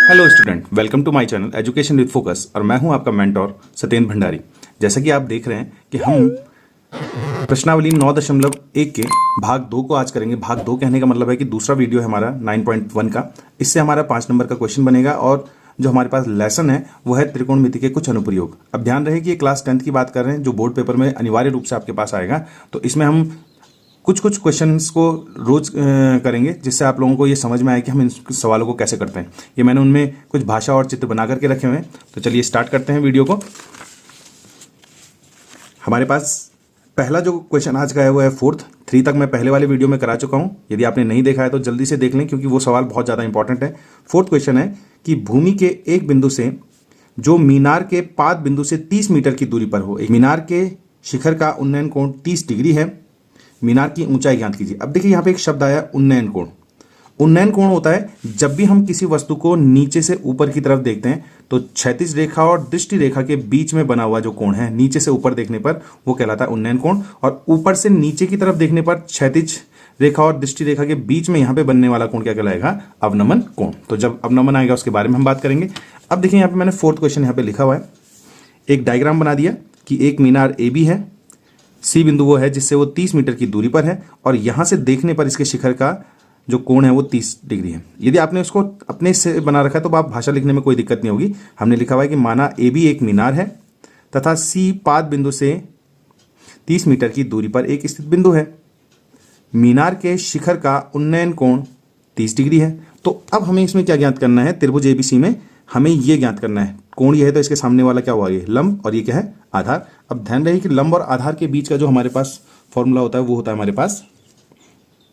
Hello student, welcome to my channel education with focus और मैं हूं आपका मेंटोर सत्येंद्र भंडारी। जैसा कि आप देख रहे हैं कि हम प्रश्नावली 9.1 के भाग 2 को आज करेंगे। भाग 2 कहने का मतलब है कि दूसरा वीडियो है हमारा 9.1 का। इससे हमारा 5 नंबर का क्वेश्चन बनेगा और जो हमारे पास लेसन है वो है त्रिकोणमिति के कुछ अनुप्रयोग। अब ध्यान रहे कि ये क्लास 10th की बात कर रहे हैं, जो बोर्ड पेपर में अनिवार्य रूप से आपके पास आएगा। तो इसमें हम कुछ क्वेश्चंस को रोज करेंगे, जिससे आप लोगों को ये समझ में आए कि हम इन सवालों को कैसे करते हैं। ये मैंने उनमें कुछ भाषा और चित्र बना करके रखे हुए हैं। तो चलिए स्टार्ट करते हैं वीडियो को। हमारे पास पहला जो क्वेश्चन आज का है वो है 4th। 3 तक मैं पहले वाले वीडियो में करा चुका हूं। यदि आपने नहीं देखा है तो जल्दी से देख लें, क्योंकि वो सवाल बहुत ज़्यादा इंपॉर्टेंट है। 4th क्वेश्चन है कि भूमि के एक बिंदु से जो मीनार के पाद बिंदु से 30 मीटर की दूरी पर हो, एक मीनार के शिखर का उन्नयन कोण 30 डिग्री है, मीनार की ऊंचाई ज्ञात कीजिए। अब देखिए यहाँ पे एक शब्द आया उन्नयन कोण। उन्नयन कोण होता है जब भी हम किसी वस्तु को नीचे से ऊपर की तरफ देखते हैं तो क्षैतिज रेखा और दृष्टि रेखा के बीच में बना हुआ जो कोण है नीचे से ऊपर देखने पर वो कहलाता है उन्नयन कोण, और ऊपर से नीचे की तरफ देखने पर क्षैतिज रेखा और दृष्टि रेखा के बीच में यहाँ पे बनने वाला कोण क्या कहलाएगा? अवनमन कोण। तो जब अवनमन आएगा उसके बारे में हम बात करेंगे। अब देखिए यहाँ पे मैंने 4th क्वेश्चन यहाँ पे लिखा हुआ है। एक डायग्राम बना दिया कि एक मीनार ए बी है, सी बिंदु वो है जिससे वो 30 मीटर की दूरी पर है, और यहां से देखने पर इसके शिखर का जो कोण है वो 30 डिग्री है। यदि आपने उसको अपने से बना रखा है तो आप भाषा लिखने में कोई दिक्कत नहीं होगी। हमने लिखा हुआ है कि माना ए बी एक मीनार है तथा सी पाद बिंदु से 30 मीटर की दूरी पर एक स्थित बिंदु है। मीनार के शिखर का उन्नयन कोण 30 डिग्री है। तो अब हमें इसमें क्या ज्ञात करना है? त्रिभुज एबीसी में हमें ये ज्ञात करना है, कोण ये है तो इसके सामने वाला क्या हुआ? ये लंब, और ये क्या है? आधार। अब ध्यान रहे कि लंब और आधार के बीच का जो हमारे पास फॉर्मूला होता है वो होता है हमारे पास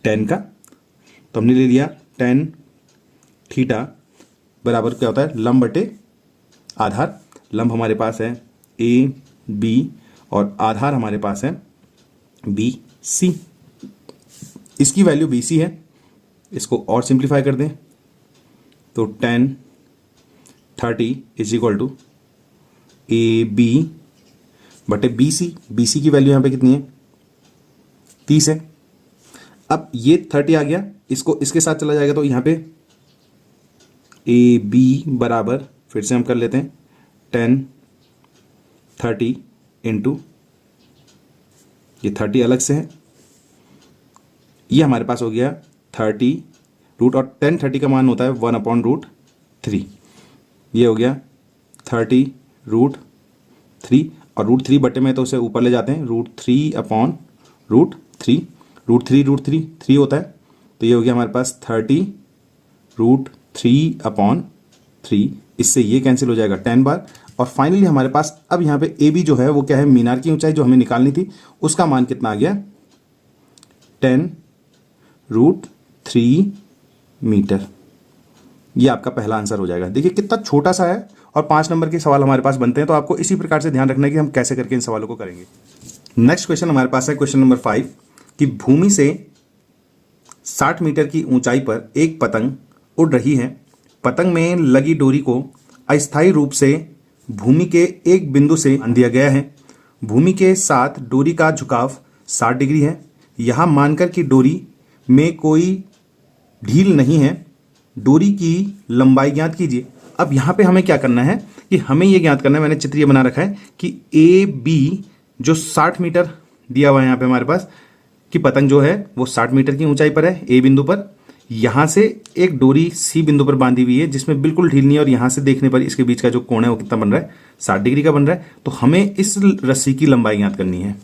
tan का। तो हमने ले लिया tan थीटा बराबर क्या होता है? लंब बटे आधार। लंब हमारे पास है ए बी और आधार हमारे पास है बी सी। इसकी वैल्यू बी सी है। इसको और सिंप्लीफाई कर दें तो tan 30 is equal to A B बटे बी सी। बी सी की वैल्यू यहाँ पे कितनी है? 30 है। अब ये 30 आ गया, इसको इसके साथ चला जाएगा तो यहाँ पे ए बी बराबर फिर से हम कर लेते हैं tan 30 इंटू ये 30 अलग से है, ये हमारे पास हो गया 30 रूट, और tan 30 का मान होता है 1/√3। ये हो गया 30 √3, और √3 बटे में तो उसे ऊपर ले जाते हैं, √3/√3। √3 होता है, तो ये हो गया हमारे पास 30 √3/3। इससे ये कैंसिल हो जाएगा 10 बार। और फाइनली हमारे पास अब यहाँ पे ए बी जो है वो क्या है? मीनार की ऊंचाई जो हमें निकालनी थी उसका मान कितना आ गया? 10 √3 मीटर। ये आपका पहला आंसर हो जाएगा। देखिए कितना छोटा सा है और 5 नंबर के सवाल हमारे पास बनते हैं। तो आपको इसी प्रकार से ध्यान रखना है कि हम कैसे करके इन सवालों को करेंगे। नेक्स्ट क्वेश्चन हमारे पास है क्वेश्चन नंबर 5 कि भूमि से 60 मीटर की ऊंचाई पर एक पतंग उड़ रही है। पतंग में लगी डोरी को अस्थायी रूप से भूमि के एक बिंदु से बांध दिया गया है। भूमि के साथ डोरी का झुकाव 60 डिग्री है। यहां मानकर कि डोरी में कोई ढील नहीं है, डोरी की लंबाई ज्ञात कीजिए। अब यहां पे हमें क्या करना है कि हमें यह ज्ञात करना है, मैंने चित्र ये बना रखा है कि ए बी जो 60 मीटर दिया हुआ है यहाँ पे हमारे पास, कि पतंग जो है वो 60 मीटर की ऊंचाई पर है ए बिंदु पर। यहां से एक डोरी सी बिंदु पर बांधी हुई है जिसमें बिल्कुल ढील नहीं है, और यहां से देखने पर इसके बीच का जो कोण है वो कितना बन रहा है? 60 डिग्री का बन रहा है। तो हमें इस रस्सी की लंबाई ज्ञात करनी है।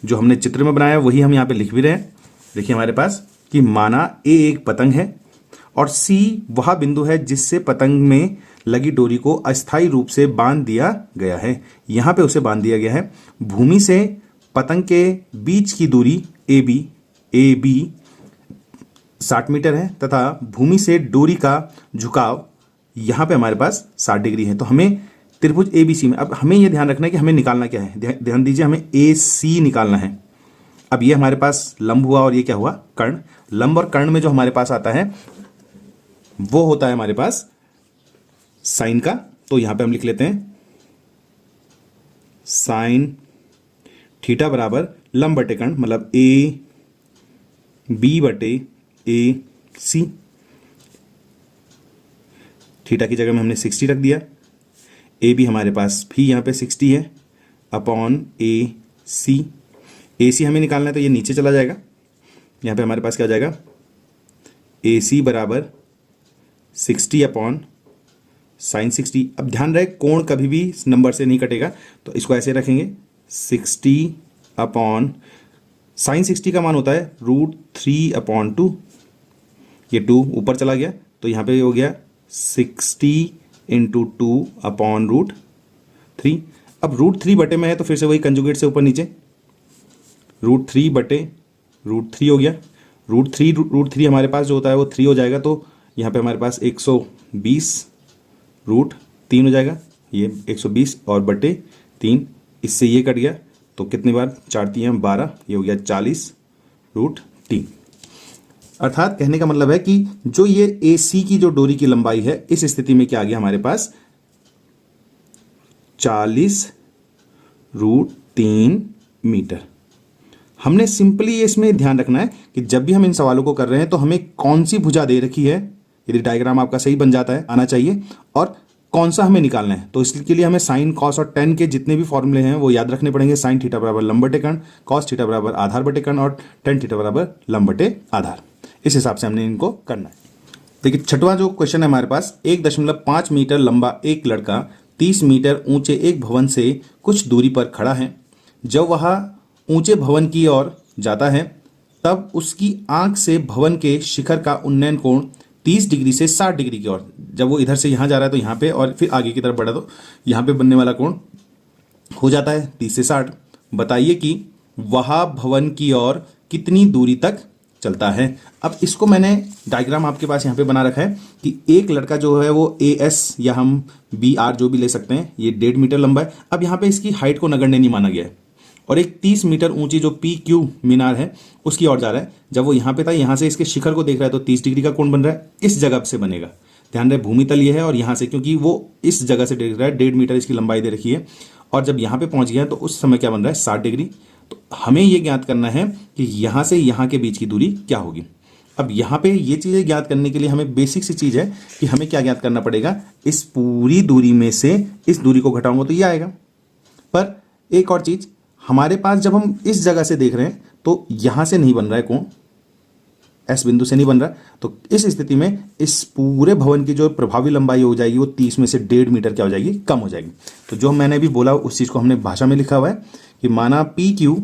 जो हमने चित्र में बनाया वही हम यहाँ पे लिख भी रहे हैं। देखिए हमारे पास कि माना ए एक पतंग है और सी वह बिंदु है जिससे पतंग में लगी डोरी को अस्थायी रूप से बांध दिया गया है। यहां पे उसे बांध दिया गया है। भूमि से पतंग के बीच की दूरी ए बी 60 मीटर है तथा भूमि से डोरी का झुकाव यहां पे हमारे पास 60 डिग्री है। तो हमें त्रिभुज एबीसी में अब हमें यह ध्यान रखना है कि हमें निकालना क्या है। ध्यान दीजिए, हमें ए सी निकालना है। अब ये हमारे पास लंब हुआ और ये क्या हुआ? कर्ण। लंब और कर्ण में जो हमारे पास आता है वो होता है हमारे पास साइन का। तो यहां पे हम लिख लेते हैं साइन थीटा बराबर लंब बटे कर्ण, मतलब ए बी बटे ए सी। थीटा की जगह में हमने 60 रख दिया। ए बी हमारे पास भी यहाँ पे 60 है अपॉन ए सी हमें निकालना है तो ये नीचे चला जाएगा। यहाँ पे हमारे पास क्या हो जाएगा, ए सी बराबर 60 अपॉन साइन 60। अब ध्यान रहे कोण कभी भी इस नंबर से नहीं कटेगा, तो इसको ऐसे रखेंगे 60 अपॉन साइन 60 का मान होता है √3/2। ये 2 ऊपर चला गया तो यहाँ पे हो गया 60 × 2 अपॉन √3। अब √3 बटे में है तो फिर से वही कंजुगेट से ऊपर नीचे √3 बटे √3 हो गया। √3 हमारे पास जो होता है वो 3 हो जाएगा, तो यहाँ पे हमारे पास 120 √3 हो जाएगा। ये 120 और बटे 3, इससे ये कट गया तो कितनी बार 4 3 12, ये हो गया 40 √3। अर्थात कहने का मतलब है कि जो ये ए सी की जो डोरी की लंबाई है इस स्थिति में क्या आ गया हमारे पास 40 √3 मीटर। हमने सिंपली ये इसमें ध्यान रखना है कि जब भी हम इन सवालों को कर रहे हैं तो हमें कौन सी भुजा दे रखी है, यदि डायग्राम आपका सही बन जाता है आना चाहिए, और कौन सा हमें निकालना है। तो इसके लिए हमें साइन कॉस और टेन के जितने भी फॉर्मूले हैं वो याद रखने पड़ेंगे। साइन थीटा बराबर लंब बटे कर्ण, कॉस थीटा बराबर आधार बटे कर्ण और टेन थीटा बराबर लंब बटे आधार। इस हिसाब से हमने इनको करना है। देखिए छठवां जो क्वेश्चन है हमारे पास, 1.5 मीटर लंबा एक लड़का 30 मीटर ऊंचे एक भवन से कुछ दूरी पर खड़ा है। जब वह ऊंचे भवन की ओर जाता है तब उसकी आंख से भवन के शिखर का उन्नयन कोण 30 डिग्री से 60 डिग्री की ओर, जब वो इधर से यहाँ जा रहा है तो यहाँ पे और फिर आगे की तरफ बढ़ा तो यहाँ पे बनने वाला कोण हो जाता है 30 से 60। बताइए कि वह भवन की ओर कितनी दूरी तक चलता है। अब इसको मैंने डायग्राम आपके पास यहाँ पे बना रखा है कि एक लड़का जो है वो ए एस या हम बी आर जो भी ले सकते हैं, ये 1.5 मीटर लंबा है। अब यहाँ पे इसकी हाइट को नगण्य नहीं माना गया है और एक 30 मीटर ऊंची जो पी क्यू मीनार है उसकी ओर जा रहा है। जब वो यहाँ पे था, यहाँ से इसके शिखर को देख रहा है तो 30 डिग्री का कोण बन रहा है, इस जगह से बनेगा। ध्यान रहे भूमि तल ये है और यहाँ से, क्योंकि वो इस जगह से देख रहा है, 1.5 मीटर इसकी लंबाई दे रखी है और जब यहाँ पे पहुंच गया तो उस समय क्या बन रहा है 60 डिग्री। तो हमें ये ज्ञात करना है कि यहाँ से यहाँ के बीच की दूरी क्या होगी। अब यहाँ पे ये चीज़ें ज्ञात करने के लिए हमें बेसिक सी चीज़ है कि हमें क्या ज्ञात करना पड़ेगा, इस पूरी दूरी में से इस दूरी को घटाऊंगा तो ये आएगा। पर एक और चीज़, हमारे पास जब हम इस जगह से देख रहे हैं तो यहाँ से नहीं बन रहा है कोण, एस बिंदु से नहीं बन रहा, तो इस स्थिति में इस पूरे भवन की जो प्रभावी लंबाई हो जाएगी वो 30 में से 1.5 मीटर क्या हो जाएगी, कम हो जाएगी। तो जो मैंने अभी बोला उस चीज़ को हमने भाषा में लिखा हुआ है कि माना पी क्यू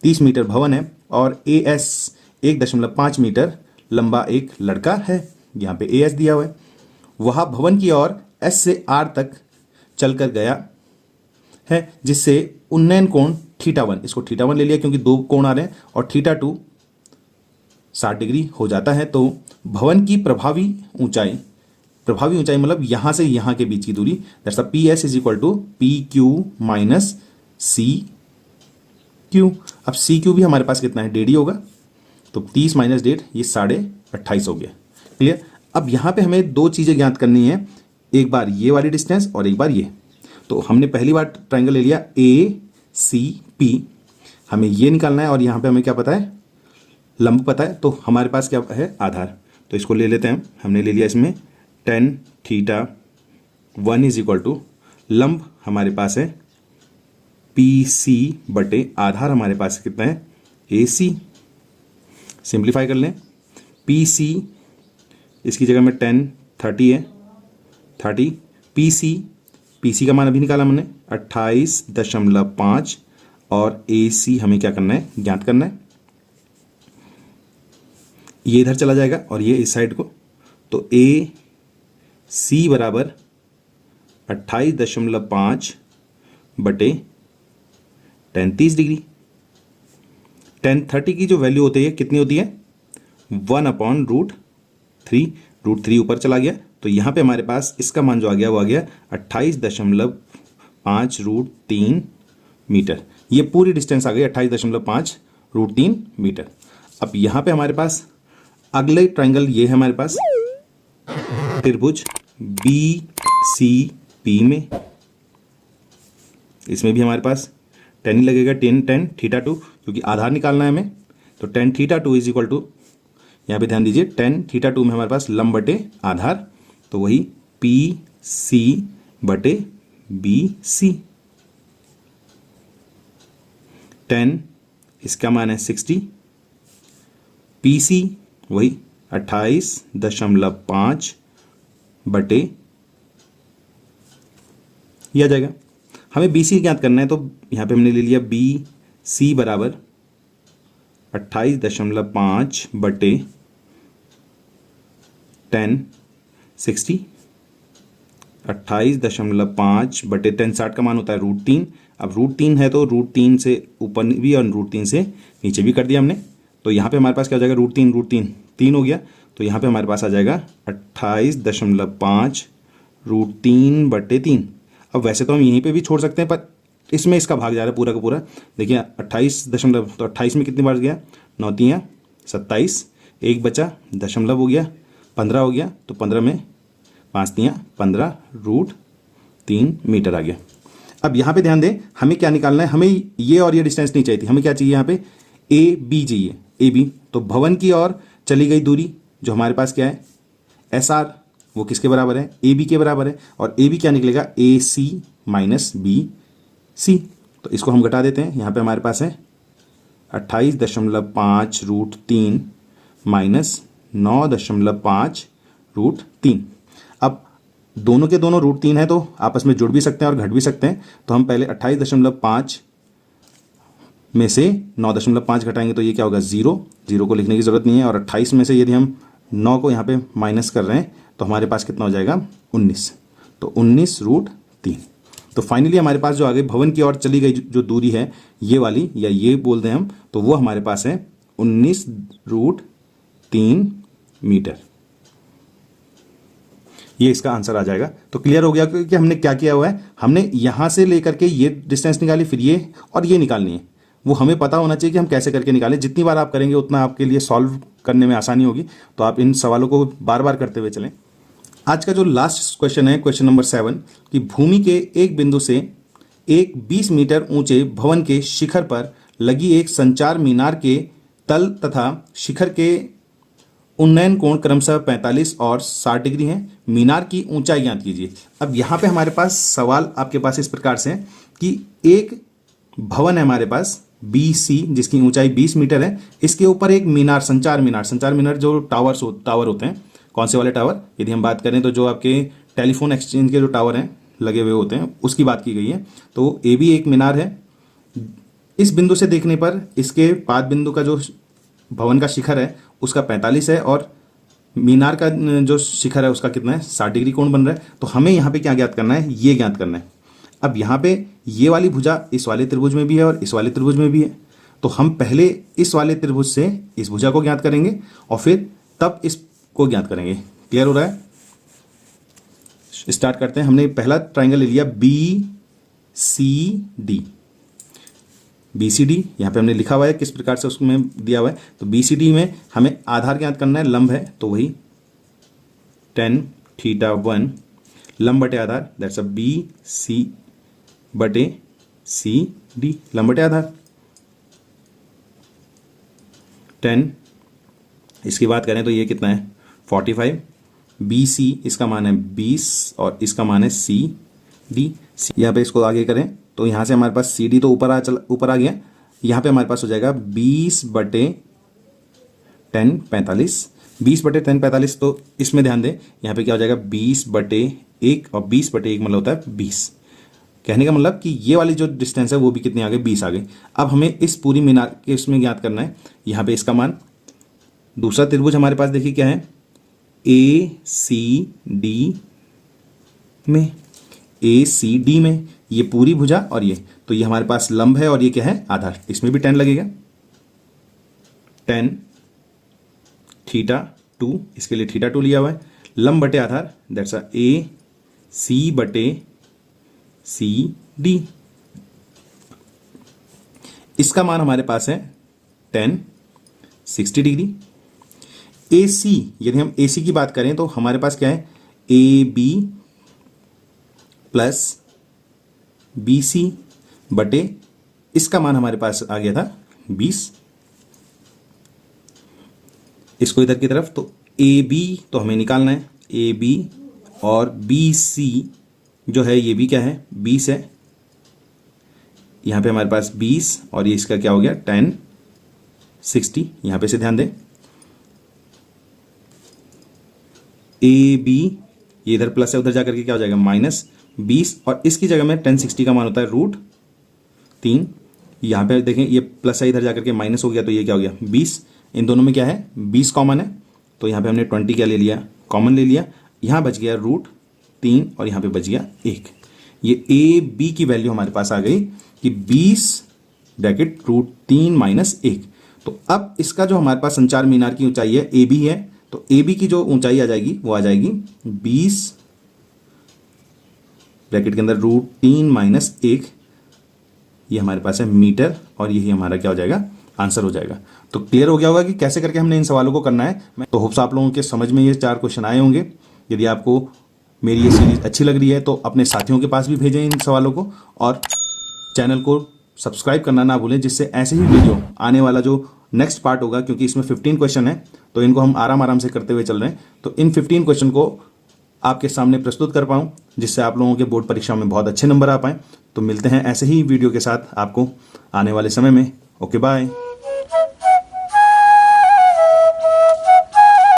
30 मीटर भवन है और ए एस 1.5 मीटर लंबा एक लड़का है, यहाँ पे ए एस दिया हुआ है। वह भवन की ओर एस से आर तक चलकर गया है जिससे उन्नयन कोण θ1, इसको θ1 ले लिया क्योंकि 2 कोण आ रहे हैं, और θ2 60 डिग्री हो जाता है। तो भवन की प्रभावी ऊंचाई मतलब यहाँ से यहाँ के बीच की दूरी, that's P S is equal to P Q minus C Q. अब सी क्यू भी हमारे पास कितना है, 1.5 होगा, तो 30 माइनस 1.5 ये 28.5 हो गया। क्लियर। अब यहाँ पे हमें 2 चीज़ें ज्ञात करनी है, एक बार ये वाली डिस्टेंस और एक बार ये। तो हमने पहली बार ट्रायंगल ले लिया ए सी पी, हमें ये निकालना है और यहाँ पे हमें क्या पता है, लंब पता है, तो हमारे पास क्या है, आधार। तो इसको ले लेते हैं, हमने ले लिया इसमें tan θ1 इज इक्वल टू लंब हमारे पास है पी सी बटे आधार हमारे पास कितना है ए सी। सिंप्लीफाई कर लें, पी सी इसकी जगह में tan 30 है, 30 पी सी का मान अभी निकाला हमने 28.5 और ए सी हमें क्या करना है, ज्ञात करना है। ये इधर चला जाएगा और ये इस साइड को, तो ए सी बराबर 28.5 बटे tan 30 डिग्री। tan 30 की जो वैल्यू होती है कितनी होती है, 1/√3, √3 ऊपर चला गया तो यहाँ पे हमारे पास इसका मान जो आ गया वो आ गया 28.5 √3 मीटर। ये पूरी डिस्टेंस आ गई 28.5 √3 मीटर। अब यहाँ पे हमारे पास अगले ट्रायंगल ये है हमारे पास त्रिभुज बी सी पी में, इसमें भी हमारे पास tan ही लगेगा, tan θ2 क्योंकि आधार निकालना है हमें, तो tan θ2 इज इक्वल टू, यहाँ पे ध्यान दीजिए tan θ2 में हमारे पास लंब बटे आधार तो वही पी सी बटे बी सी। 10 इसका मान है 60, पी सी वही 28.5 बटे, ये आ जाएगा। हमें बी सी ज्ञात करना है, तो यहाँ पे हमने ले लिया बी सी बराबर 28.5 बटे 10 60, 28.5 बटे 10 60 का मान होता है √3। अब √3 है तो √3 से ऊपर भी और √3 से नीचे भी कर दिया हमने। तो यहाँ पे हमारे पास क्या हो जाएगा, √3 3 हो गया। तो यहाँ पे हमारे पास आ जाएगा 28.5 √3 बटे 3। अब वैसे तो हम यहीं पे भी छोड़ सकते हैं, पर इसमें इसका भाग जा रहा है पूरा का पूरा। देखिए 28 में कितनी बार गया, 9 3 27, एक बचा दशमलव हो गया, 15 हो गया। तो 15 में 5 3 15 √3 मीटर आ गया। अब यहाँ पे ध्यान दें, हमें क्या निकालना है, हमें ये और ये डिस्टेंस नहीं चाहिए थी, हमें क्या चाहिए यहाँ पे ए बी चाहिए, ए बी। तो भवन की ओर चली गई दूरी जो हमारे पास क्या है एस आर, वो किसके बराबर है, ए बी के बराबर है। और ए बी क्या निकलेगा, ए सी माइनस बी सी। तो इसको हम घटा देते हैं, यहाँ पे हमारे पास है 28.5 √3 माइनस 9.5 √3। अब दोनों के दोनों √3 है तो आपस में जुड़ भी सकते हैं और घट भी सकते हैं। तो हम पहले 28.5 में से 9.5 घटाएंगे तो ये क्या होगा, 0 को लिखने की ज़रूरत नहीं है। और 28 में से यदि हम 9 को यहाँ पे माइनस कर रहे हैं तो हमारे पास कितना हो जाएगा, 19। तो 19 √3। तो फाइनली हमारे पास जो आगे भवन की ओर चली गई जो दूरी है ये वाली, या ये बोल दें हम, तो वो हमारे पास है 19 √3 मीटर। ये इसका आंसर आ जाएगा। तो क्लियर हो गया कि हमने क्या किया हुआ है, हमने यहाँ से लेकर के ये डिस्टेंस निकाली, फिर ये और ये निकालनी है। वो हमें पता होना चाहिए कि हम कैसे करके निकालें। जितनी बार आप करेंगे उतना आपके लिए सॉल्व करने में आसानी होगी। तो आप इन सवालों को बार बार करते हुए चलें। आज का जो लास्ट क्वेश्चन है, क्वेश्चन नंबर 7, कि भूमि के एक बिंदु से एक 20 मीटर ऊंचे भवन के शिखर पर लगी एक संचार मीनार के तल तथा शिखर के उन्नयन कोण क्रमशः 45 और 60 डिग्री है। मीनार की ऊंचाई ज्ञात कीजिए। अब यहाँ पे हमारे पास सवाल आपके पास इस प्रकार से है कि एक भवन है हमारे पास BC जिसकी ऊंचाई 20 मीटर है, इसके ऊपर एक मीनार, संचार मीनार जो टावर होते हैं, कौन से वाले टावर, यदि हम बात करें तो जो आपके टेलीफोन एक्सचेंज के जो टावर हैं लगे हुए होते हैं उसकी बात की गई है। तो ए भी एक मीनार है। इस बिंदु से देखने पर इसके पाद बिंदु का जो भवन का शिखर है उसका 45 है और मीनार का जो शिखर है उसका कितना है, 60 डिग्री कोण बन रहा है। तो हमें यहाँ पे क्या ज्ञात करना है, ये ज्ञात करना है। अब यहाँ पे ये वाली भुजा इस वाले त्रिभुज में भी है और इस वाले त्रिभुज में भी है। तो हम पहले इस वाले त्रिभुज से इस भुजा को ज्ञात करेंगे और फिर तब इसको ज्ञात करेंगे। क्लियर हो रहा है? स्टार्ट करते हैं। हमने पहला ट्राइंगल ले लिया BCD। BCD यहाँ पे हमने लिखा हुआ है किस प्रकार से उसमें दिया हुआ है। तो BCD में हमें आधार ज्ञात करना है, लंब है तो वही tan θ1 लंब बटे आधार, दैट्स अ BC बटे CD, लंब बटे आधार। tan इसकी बात करें तो ये कितना है 45, BC इसका मान है 20 और इसका मान है CD। यहाँ पे इसको आगे करें तो यहाँ से हमारे पास CD तो ऊपर आ गया। यहाँ पे हमारे पास हो जाएगा 20 बटे 10 45, 20 बटे 10 45। तो इसमें ध्यान दें यहाँ पे क्या हो जाएगा 20 बटे 1 और 20 बटे 1 मतलब होता है 20। कहने का मतलब कि ये वाली जो डिस्टेंस है वो भी कितनी आ गई, 20 आ गई। अब हमें इस पूरी मीनार के इसमें ज्ञात करना है। यहाँ पे इसका मान, दूसरा त्रिभुज हमारे पास देखिए क्या है ACD में ये पूरी भुजा और ये, तो ये हमारे पास लंब है और ये क्या है आधार, इसमें भी 10 लगेगा। tan θ2, इसके लिए θ2 लिया हुआ है, लंब बटे आधार दैट्स अ AC बटे CD। इसका मान हमारे पास है tan 60 डिग्री। AC, यदि हम AC की बात करें तो हमारे पास क्या है AB प्लस BC बटे, इसका मान हमारे पास आ गया था 20। इसको इधर की तरफ, तो AB तो हमें निकालना है, AB और बी सी जो है ये भी क्या है 20 है, यहाँ पे हमारे पास 20 और ये इसका क्या हो गया 10 60, यहाँ पे से ध्यान दें। ए बी ये इधर प्लस है, उधर जाकर के क्या हो जाएगा -20 और इसकी जगह में 10 60 का मान होता है √3। यहाँ पे देखें ये प्लस है, इधर जाकर के माइनस हो गया तो ये क्या हो गया 20। इन दोनों में क्या है 20 कॉमन है, तो यहाँ पे हमने 20 क्या ले लिया कॉमन ले लिया। यहाँ बच गया √3 और यहाँ पे बच गया 1। ये ए बी की वैल्यू हमारे पास आ गई कि 20 ब्रैकेट √3 - 1। तो अब इसका जो हमारे पास संचार मीनार की ऊंचाई है ए बी है, तो ए बी की जो ऊंचाई आ जाएगी वो आ जाएगी 20 ब्रैकेट के अंदर √3 - 1, ये हमारे पास है मीटर और यही हमारा क्या हो जाएगा आंसर हो जाएगा। तो क्लियर हो गया होगा कि कैसे करके हमने इन सवालों को करना है। तो होप्स आप लोगों के समझ में ये 4 क्वेश्चन आए होंगे। यदि आपको मेरी ये सीरीज अच्छी लग रही है तो अपने साथियों के पास भी भेजें इन सवालों को, और चैनल को सब्सक्राइब करना ना भूलें, जिससे ऐसे ही वीडियो आने वाला जो नेक्स्ट पार्ट होगा, क्योंकि इसमें 15 क्वेश्चन है तो इनको हम आराम से करते हुए चल रहे हैं, तो इन 15 क्वेश्चन को आपके सामने प्रस्तुत कर पाऊँ, जिससे आप लोगों के बोर्ड परीक्षाओं में बहुत अच्छे नंबर आ पाएँ। तो मिलते हैं ऐसे ही वीडियो के साथ आपको आने वाले समय में। Okay bye.